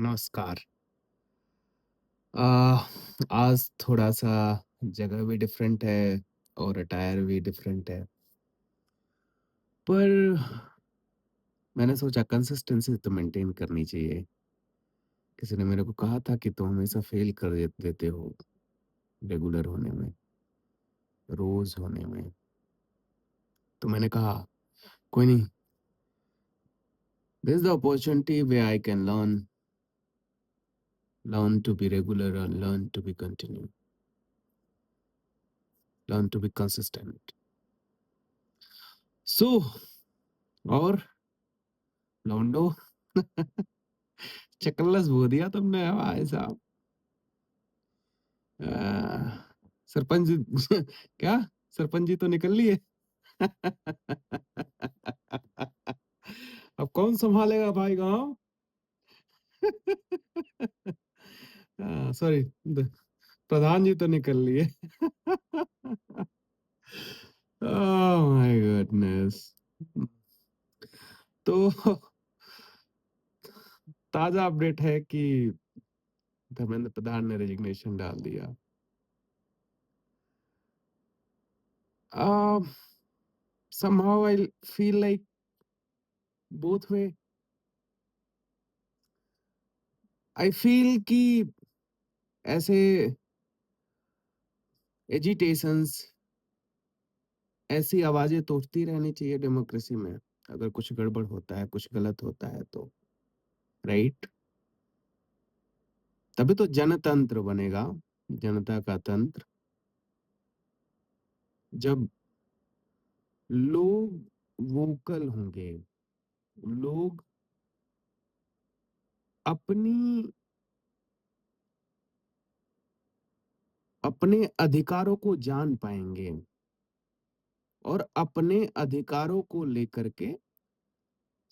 नमस्कार। अ, आज थोड़ा-सा जगह भी डिफरेंट है और अटायर भी डिफरेंट है। पर मैंने सोचा कंसिस्टेंसी तो मेंटेन करनी चाहिए। किसी ने मेरे को कहा था कि तुम हमेशा फेल कर देते हो रेगुलर होने में, रोज़ होने में। तो मैंने कहा कोई नहीं, this is the opportunity where I can learn to be regular और learn to be continue, learn to be consistent. So और लौंडो चकल्लस बो दिया तुमने भाई साहब। सरपंच जी क्या? सरपंच जी तो निकल लिए। अब कौन सँभालेगा भाई गाँव? सॉरी द प्रधान जी तो निकल लिए। Oh my goodness! तो ताज़ा अपडेट है कि धर्मेंद्र प्रधान ने रेजिग्नेशन डाल दिया। अ, somehow I feel like both way. I feel कि ऐसे एजिटेशंस, ऐसी आवाज़ें तो उठती रहनी चाहिए डेमोक्रेसी में। अगर कुछ गड़बड़ होता है, कुछ गलत होता है तो, राइट? तभी तो जनतंत्र बनेगा, जनता का तंत्र। जब लोग वोकल होंगे, लोग अपनी अपने अधिकारों को जान पाएँगे और अपने अधिकारों को लेकर के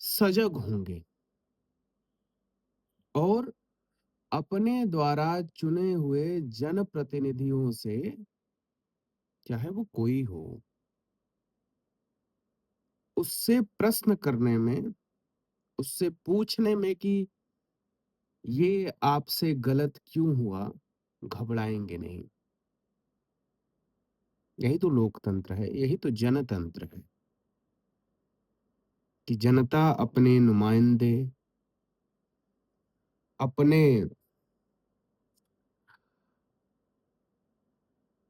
सजग होंगे और अपने द्वारा चुने हुए जनप्रतिनिधियों से, चाहे वो कोई हो, उससे प्रश्न करने में, उससे पूछने में कि ये आपसे गलत क्यों हुआ, घबराएँगे नहीं। यही तो लोकतंत्र है, यही तो जनतंत्र है कि जनता अपने नुमाइंदे, अपने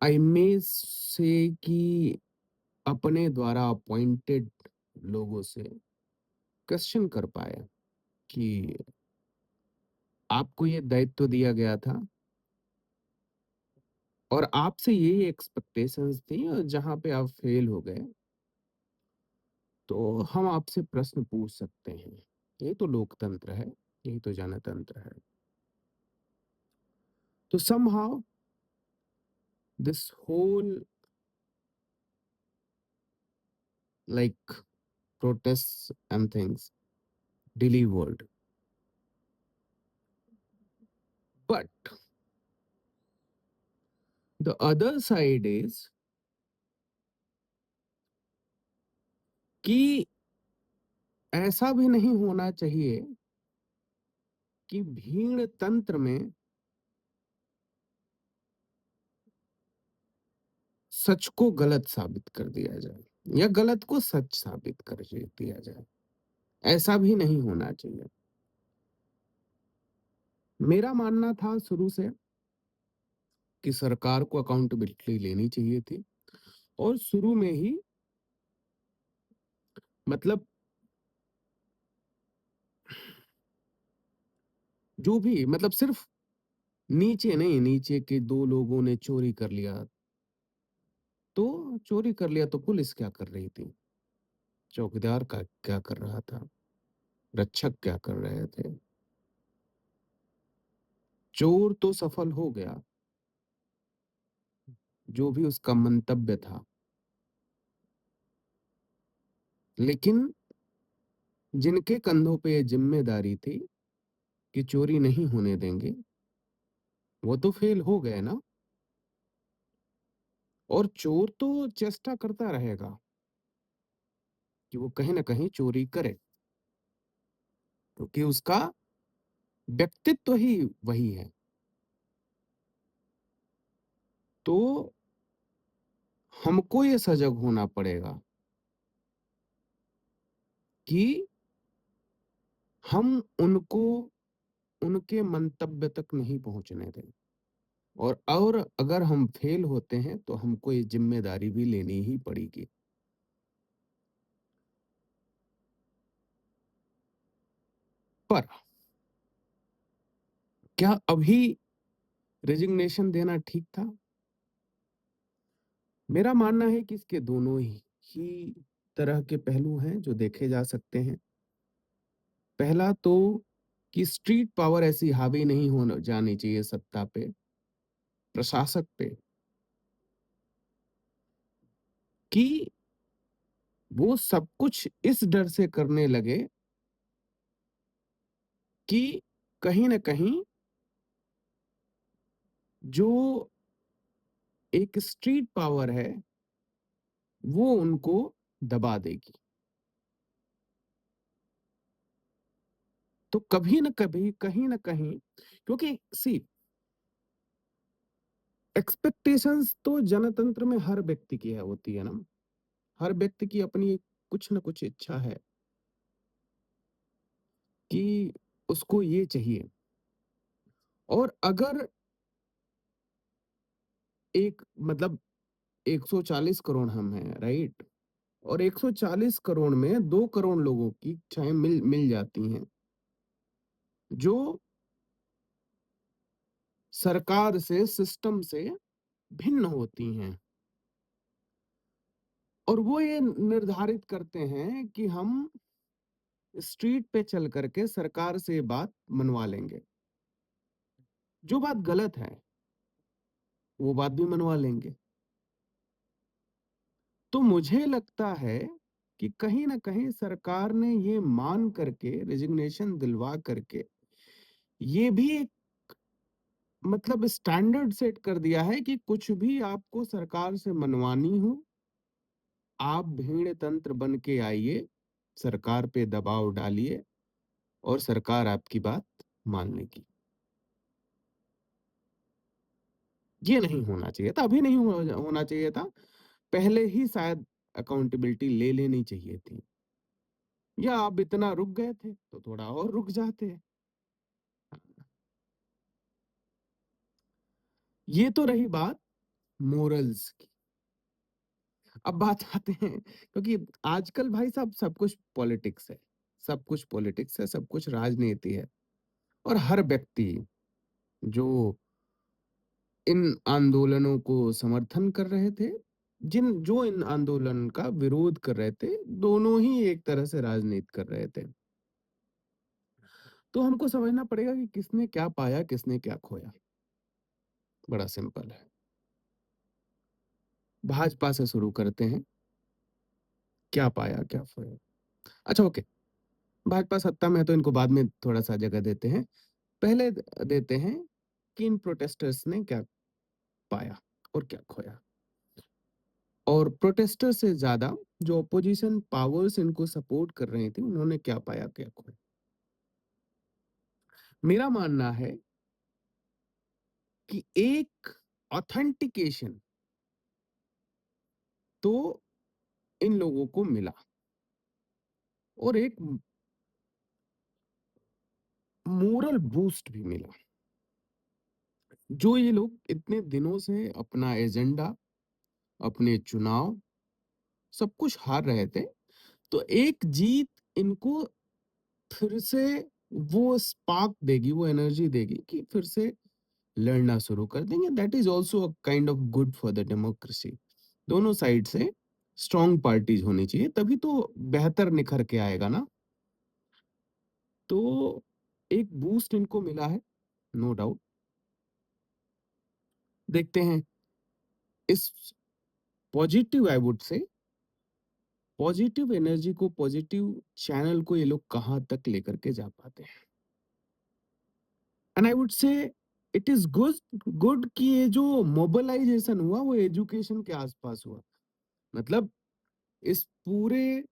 इमेज से कि अपने द्वारा अपॉइंटेड लोगों से क्वेश्चन कर पाए कि आपको ये दायित्व दिया गया था और आपसे यही एक्सपेक्टेशंस थी और जहाँ पे आप फेल हो गए, तो हम आपसे प्रश्न पूछ सकते हैं। यही तो लोकतंत्र है, यही तो जनतंत्र है। तो somehow this whole like protests and things delivered. But the other side is कि ऐसा भी नहीं होना चाहिए कि भीड़ तंत्र में सच को गलत साबित कर दिया जाए या गलत को सच साबित कर दिया जाए। ऐसा भी नहीं होना चाहिए। मेरा मानना था शुरू से कि सरकार को अकाउंटेबिलिटी लेनी चाहिए थी और शुरू में ही मतलब जो भी मतलब सिर्फ नीचे नहीं, नीचे के 2 लोगों ने चोरी कर लिया, तो चोरी कर लिया तो पुलिस क्या कर रही थी? चौकीदार का क्या कर रहा था? रक्षक क्या कर रहे थे? चोर तो सफल हो गया, जो भी उसका मंतव्य था। लेकिन जिनके कंधों पे ये ज़िम्मेदारी थी कि चोरी नहीं होने देंगे, वो तो फेल हो गए ना। और चोर तो चेष्टा करता रहेगा कि वो कहीं न कहीं चोरी करे, क्योंकि उसका व्यक्तित्व ही वही है। तो हमको ये सजग होना पड़ेगा कि हम उनको उनके मंतव्य तक नहीं पहुँचने दें। और अगर हम फेल होते हैं तो हमको ये ज़िम्मेदारी भी लेनी ही पड़ेगी। पर क्या अभी रेज़िग्नेशन देना ठीक था? मेरा मानना है कि इसके दोनों ही तरह के पहलू हैं जो देखे जा सकते हैं। पहला तो कि स्ट्रीट पावर ऐसी हावी नहीं होना जानी चाहिए सत्ता पे, प्रशासक पे, कि वो सब कुछ इस डर से करने लगे कि कहीं न कहीं जो एक स्ट्रीट पावर है, वो उनको दबा देगी। तो कभी न कभी, कहीं न कहीं, क्योंकि सी एक्सपेक्टेशंस तो जनतंत्र में हर व्यक्ति की है होती है ना। हर व्यक्ति की अपनी कुछ न कुछ इच्छा है कि उसको ये चाहिए। और अगर एक मतलब 140 करोड़ हम हैं, राइट? और 140 करोड़ में 2 करोड़ लोगों की इच्छाएँ मिल मिल जाती हैं, जो सरकार से, सिस्टम से भिन्न होती हैं। और वो ये निर्धारित करते हैं कि हम स्ट्रीट पे चल करके सरकार से बात मनवा लेंगे। जो बात गलत है, वो बात भी मनवा लेंगे। तो मुझे लगता है कि कहीं न कहीं सरकार ने ये मान करके रेज़िग्नेशन दिलवा करके, ये भी एक मतलब स्टैंडर्ड सेट कर दिया है कि कुछ भी आपको सरकार से मनवानी हो, आप भीड़ तंत्र बन के आइए, सरकार पे दबाव डालिए और सरकार आपकी बात मान लेगी। ये नहीं होना चाहिए था, अभी नहीं होना चाहिए था। पहले ही शायद अकाउंटेबिलिटी ले लेनी चाहिए थी। या आप इतना रुक गए थे, तो थोड़ा और रुक जाते। ये तो रही बात मोरल्स की। अब बात आते हैं, क्योंकि आजकल भाई साहब सब कुछ पॉलिटिक्स है। सब कुछ पॉलिटिक्स है, सब कुछ राजनीति है। और हर व्यक्ति जो इन आंदोलनों को समर्थन कर रहे थे, जिन जो इन आंदोलन का विरोध कर रहे थे, दोनों ही एक तरह से राजनीति कर रहे थे। तो हमको समझना पड़ेगा कि किसने क्या पाया, किसने क्या खोया। बड़ा सिंपल है। भाजपा से शुरू करते हैं, क्या पाया, क्या खोया। अच्छा, ओके। भाजपा सत्ता में है तो इनको बाद में थोड़ा-सा जगह देते हैं। पहले देते हैं कि इन प्रोटेस्टर्स ने क्या पाया और क्या खोया। और प्रोटेस्टर से ज़्यादा जो अपोजिशन पावर्स इनको सपोर्ट कर रही थी, उन्होंने क्या पाया, क्या खोया। मेरा मानना है कि एक ऑथेंटिकेशन तो इन लोगों को मिला और एक मोरल बूस्ट भी मिला। जो ये लोग इतने दिनों से अपना एजेंडा, अपने चुनाव, सब कुछ हार रहे थे, तो एक जीत इनको फिर से वो स्पार्क देगी, वो एनर्जी देगी कि फिर से लड़ना शुरू कर देंगे। That is also a kind of good for the democracy. दोनों साइड से स्ट्रॉन्ग पार्टीज होनी चाहिए, तभी तो बेहतर निखर के आएगा ना। तो एक बूस्ट इनको मिला है, नो डाउट। देखते हैं इस positive, I would say positive energy को, पॉजिटिव चैनल को ये लोग कहाँ तक लेकर के जा पाते हैं। And I would say it is good good कि ये जो मोबिलाइजेशन हुआ वो एजुकेशन के आसपास हुआ। मतलब इस पूरे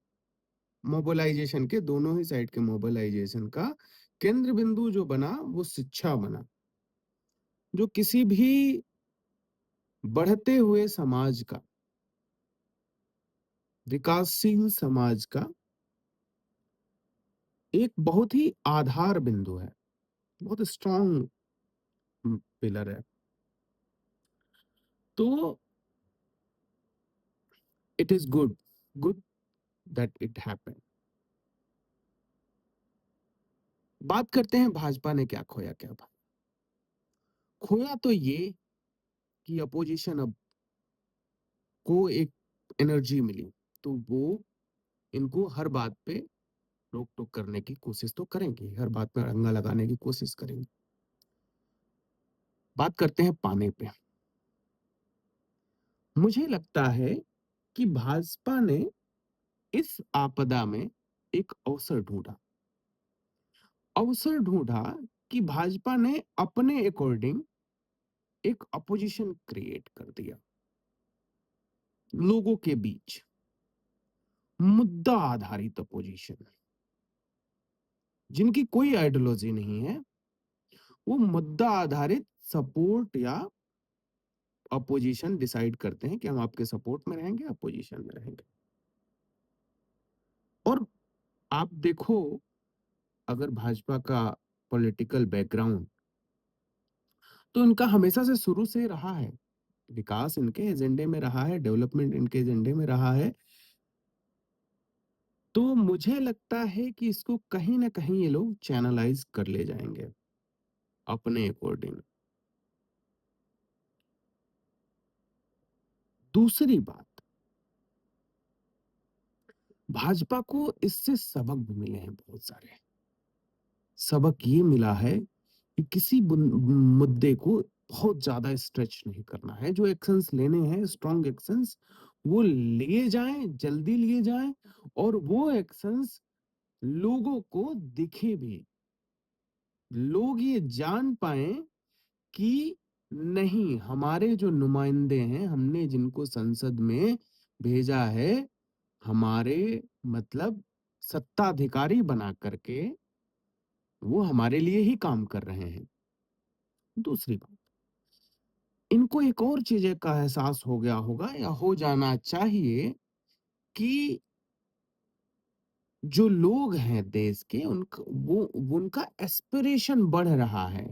मोबिलाइजेशन के, दोनों ही साइड के मोबिलाइजेशन का केंद्र बिंदु जो बना वो शिक्षा बना, जो किसी भी बढ़ते हुए समाज का, विकासशील समाज का एक बहुत ही आधार बिंदु है, बहुत स्ट्रांग पिलर है। तो it is good, good that it happened. बात करते हैं भाजपा ने क्या खोया, क्या भाई खोया तो ये कि अपोजिशन अब को एक एनर्जी मिली, तो वो इनको हर बात पे रोक टोक करने की कोशिश तो करेंगे, हर बात पे अड़ंगा लगाने की कोशिश करेंगे। बात करते हैं पाने पे। मुझे लगता है कि भाजपा ने इस आपदा में एक अवसर ढूंढा कि भाजपा ने अपने अकॉर्डिंग एक अपोजिशन क्रिएट कर दिया लोगों के बीच, मुद्दा आधारित अपोजिशन, जिनकी कोई आइडियोलॉजी नहीं है, वो मुद्दा आधारित सपोर्ट या अपोजिशन डिसाइड करते हैं कि हम आपके सपोर्ट में रहेंगे, अपोजिशन में रहेंगे। और आप देखो, अगर भाजपा का पॉलिटिकल बैकग्राउंड, तो इनका हमेशा से शुरू से रहा है, विकास इनके एजेंडे में रहा है, डेवलपमेंट इनके एजेंडे में रहा है। तो मुझे लगता है कि इसको कहीं ना कहीं ये लोग चैनलाइज कर ले जाएंगे अपने अकॉर्डिंग। दूसरी बात, भाजपा को इससे सबक भी मिले हैं बहुत सारे। सबक ये मिला है कि किसी मुद्दे को बहुत ज्यादा स्ट्रेच नहीं करना है, जो एक्शंस लेने हैं, स्ट्रॉन्ग एक्शंस, वो लिए जाएं, जल्दी लिए जाएं, और वो एक्शंस लोगों को दिखे भी, लोग ये जान पाए कि नहीं, हमारे जो नुमाइंदे हैं, हमने जिनको संसद में भेजा है, हमारे मतलब सत्ताधिकारी बना करके वो हमारे लिए ही काम कर रहे हैं। दूसरी बात, इनको एक और चीज का एहसास हो गया होगा या हो जाना चाहिए कि जो लोग हैं देश के, उनका वो उनका एस्पिरेशन बढ़ रहा है।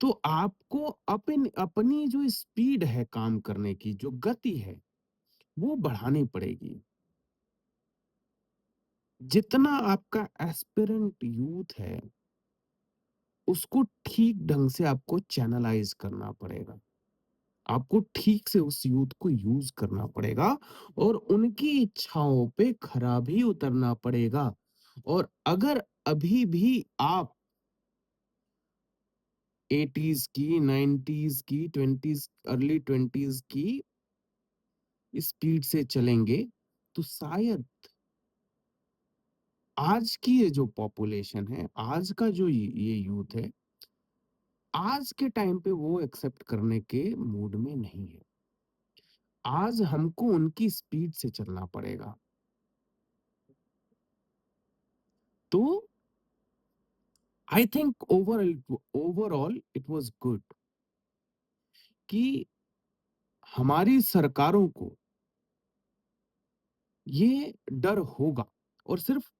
तो आपको अपनी जो स्पीड है काम करने की, जो गति है, वो बढ़ानी पड़ेगी। जितना आपका एस्पिरेंट यूथ है, उसको ठीक ढंग से आपको चैनलाइज करना पड़ेगा। आपको ठीक से उस यूथ को यूज करना पड़ेगा और उनकी इच्छाओं पे खरा भी उतरना पड़ेगा। और अगर अभी भी आप 80s की, 90s की, 20s, अर्ली 20s की स्पीड से चलेंगे, तो शायद आज की ये जो पॉपुलेशन है, आज का जो ये यूथ है, आज के टाइम पे वो एक्सेप्ट करने के मूड में नहीं है। आज हमको उनकी स्पीड से चलना पड़ेगा। तो I think overall it was good कि हमारी सरकारों को ये डर होगा, और सिर्फ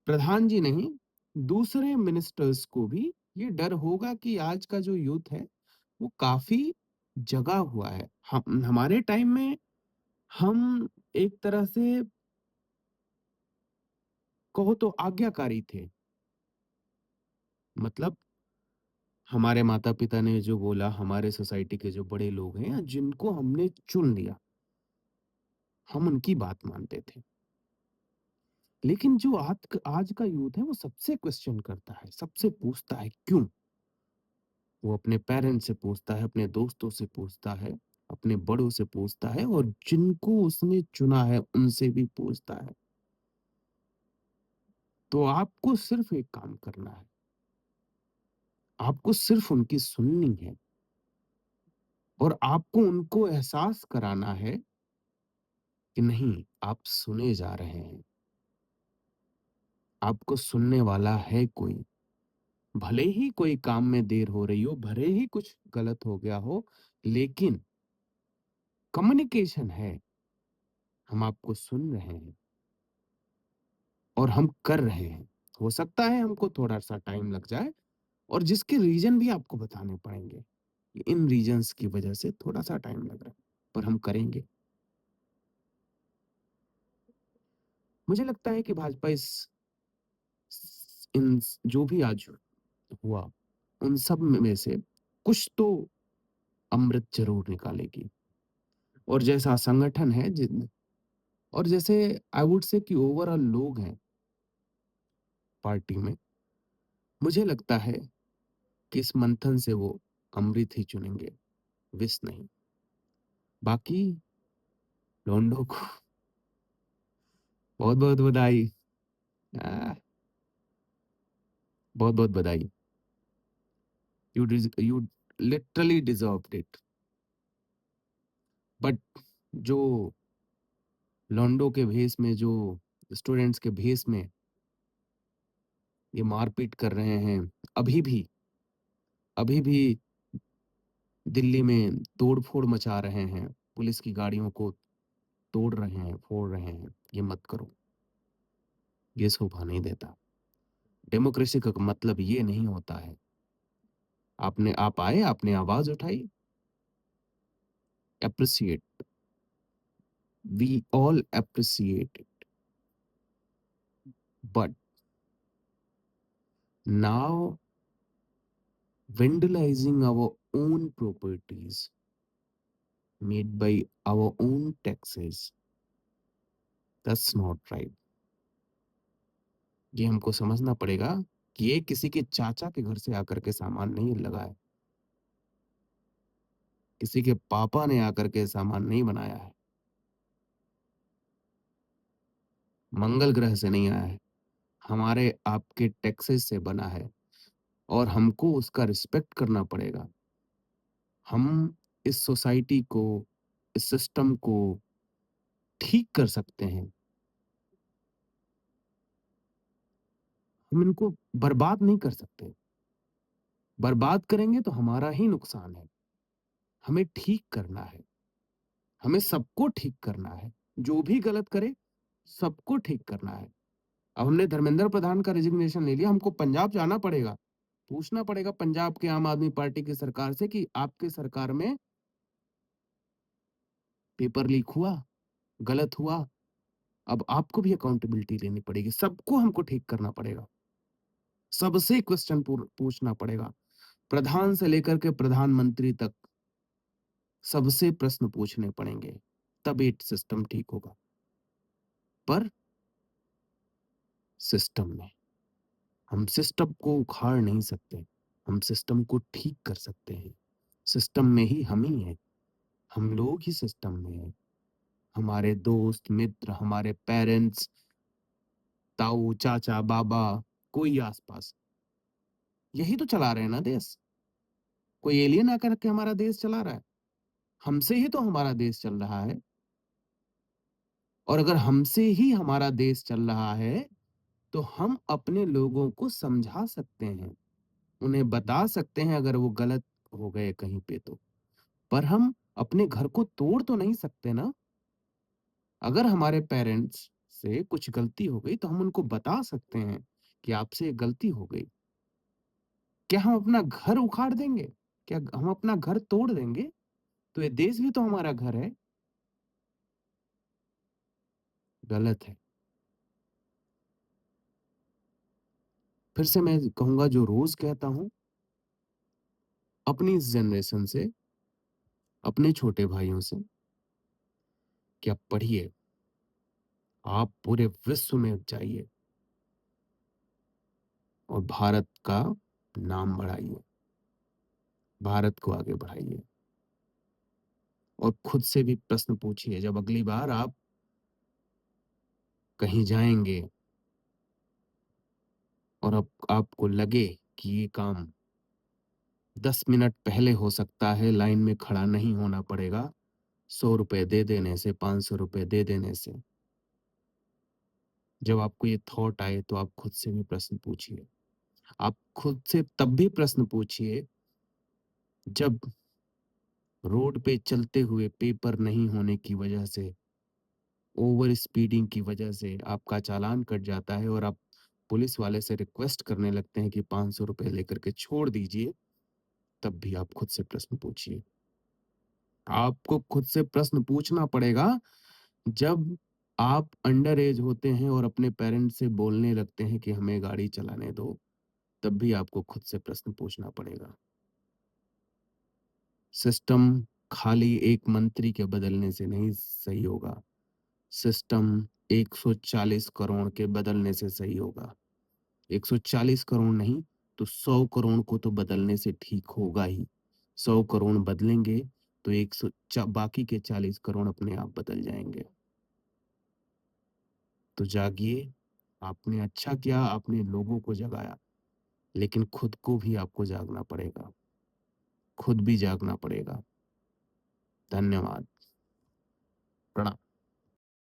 प्रधान जी नहीं, दूसरे मिनिस्टर्स को भी ये डर होगा कि आज का जो यूथ है वो काफी जगा हुआ है। हम हमारे टाइम में हम एक तरह से कहो तो आज्ञाकारी थे। मतलब हमारे माता पिता ने जो बोला, हमारे सोसाइटी के जो बड़े लोग हैं या जिनको हमने चुन लिया, हम उनकी बात मानते थे। लेकिन जो आज का यूथ है, वो सबसे क्वेश्चन करता है, सबसे पूछता है क्यों। वो अपने पेरेंट्स से पूछता है, अपने दोस्तों से पूछता है, अपने बड़ों से पूछता है, और जिनको उसने चुना है उनसे भी पूछता है। तो आपको सिर्फ एक काम करना है, आपको सिर्फ उनकी सुननी है, और आपको उनको एहसास कराना है कि नहीं, आप सुने जा रहे हैं। आपको सुनने वाला है कोई। भले ही कोई काम में देर हो रही हो, भले ही कुछ गलत हो गया हो, लेकिन कम्युनिकेशन है, हम आपको सुन रहे हैं और हम कर रहे हैं। हो सकता है हमको थोड़ा-सा टाइम लग जाए और जिसके रीज़न भी आपको बताने पड़ेंगे। इन रीज़न्स की वजह से थोड़ा-सा टाइम लग रहा है, पर हम करेंगे। मुझे लगता है कि भाजपा जो भी आज हुआ, उन सब में से कुछ तो अमृत ज़रूर निकालेगी। और जैसा संगठन है जिन और जैसे आई वुड से कि ओवरऑल लोग हैं पार्टी में, मुझे लगता है कि इस मंथन से वो अमृत ही चुनेंगे, विष नहीं। बाकी लौंडों को बहुत-बहुत बधाई। अ, बहुत-बहुत बधाई। You literally deserved it. But जो लौंडों के भेष में, जो स्टूडेंट्स के भेष में ये मारपीट कर रहे हैं, अभी भी अभी भी दिल्ली में तोड़-फोड़ मचा रहे हैं, पुलिस की गाड़ियों को तोड़ रहे हैं, फोड़ रहे हैं, ये मत करो, ये शोभा नहीं देता। डेमोक्रेसी का मतलब ये नहीं होता है। आप आए, आपने आवाज़ उठाई, appreciate, we all appreciate it, but now vandalizing our own properties made by our own taxes, that's not right. ये हमको समझना पड़ेगा कि ये किसी के चाचा के घर से आकर के सामान नहीं लगा है, किसी के पापा ने आकर के सामान नहीं बनाया है, मंगल ग्रह से नहीं आया है, हमारे आपके टैक्सेस से बना है और हमको उसका रिस्पेक्ट करना पड़ेगा। हम इस सोसाइटी को, इस सिस्टम को ठीक कर सकते हैं, हम इनको बर्बाद नहीं कर सकते। बर्बाद करेंगे तो हमारा ही नुकसान है। हमें ठीक करना है, हमें सबको ठीक करना है। जो भी गलत करे, सबको ठीक करना है। अब हमने धर्मेंद्र प्रधान का रेजिग्नेशन ले लिया, हमको पंजाब जाना पड़ेगा। पूछना पड़ेगा पंजाब के आम आदमी पार्टी की सरकार से कि आपके सरकार में पेपर लीक हुआ, गलत हुआ, अब आपको भी अकाउंटेबिलिटी लेनी पड़ेगी। सबको हमको ठीक करना पड़ेगा। सबसे क्वेश्चन पूछना पड़ेगा। प्रधान से लेकर के प्रधानमंत्री तक सबसे प्रश्न पूछने पड़ेंगे, तब ये सिस्टम ठीक होगा। पर सिस्टम में हम सिस्टम को उखाड़ नहीं सकते, हम सिस्टम को ठीक कर सकते हैं। सिस्टम में ही हम ही हैं, हम लोग ही सिस्टम में हैं। हमारे दोस्त, मित्र, हमारे पेरेंट्स, ताऊ, चाचा, बाबा, कोई आस-पास, यही तो चला रहे हैं ना देश। कोई एलियन आकर के हमारा देश चला रहा है? हमसे ही तो हमारा देश चल रहा है। और अगर हमसे ही हमारा देश चल रहा है, तो हम अपने लोगों को समझा सकते हैं, उन्हें बता सकते हैं अगर वो गलत हो गए कहीं पे तो। पर हम अपने घर को तोड़ तो नहीं सकते ना। अगर हमारे पेरेंट्स से कुछ गलती हो गई तो हम उनको बता सकते हैं कि आपसे ये गलती हो गई। क्या हम अपना घर उखाड़ देंगे? क्या हम अपना घर तोड़ देंगे? तो ये देश भी तो हमारा घर है। गलत है। फिर से मैं कहूँगा जो रोज़ कहता हूँ, अपनी इस जनरेशन से, अपने छोटे भाइयों से कि आप पढ़िए, आप पूरे विश्व में जाइए और भारत का नाम बढ़ाइए, भारत को आगे बढ़ाइए और खुद से भी प्रश्न पूछिए जब अगली बार आप कहीं जाएँगे और अब आपको लगे कि ये काम 10 मिनट पहले हो सकता है, लाइन में खड़ा नहीं होना पड़ेगा, ₹100 दे देने से, ₹500 दे देने से, जब आपको ये थॉट आए तो आप खुद से भी प्रश्न पूछिए। आप खुद से तब भी प्रश्न पूछिए जब रोड पे चलते हुए पेपर नहीं होने की वजह से, ओवर स्पीडिंग की वजह से आपका चालान कट जाता है और आप पुलिस वाले से रिक्वेस्ट करने लगते हैं कि ₹500 लेकर के छोड़ दीजिए, तब भी आप खुद से प्रश्न पूछिए। आपको खुद से प्रश्न पूछना पड़ेगा जब आप अंडर एज होते हैं और अपने पेरेंट्स से बोलने लगते हैं कि हमें गाड़ी चलाने दो, तब भी आपको खुद से प्रश्न पूछना पड़ेगा। सिस्टम खाली एक मंत्री के बदलने से नहीं सही होगा। सिस्टम 140 करोड़ के बदलने से सही होगा। 140 करोड़ नहीं तो 100 करोड़ को तो बदलने से ठीक होगा ही। 100 करोड़ बदलेंगे तो 100 बाकी के 40 करोड़ अपने आप बदल जाएंगे। तो जागिए, आपने अच्छा किया, आपने लोगों को जगाया, लेकिन खुद को भी आपको जागना पड़ेगा। खुद भी जागना पड़ेगा। धन्यवाद। प्रणाम।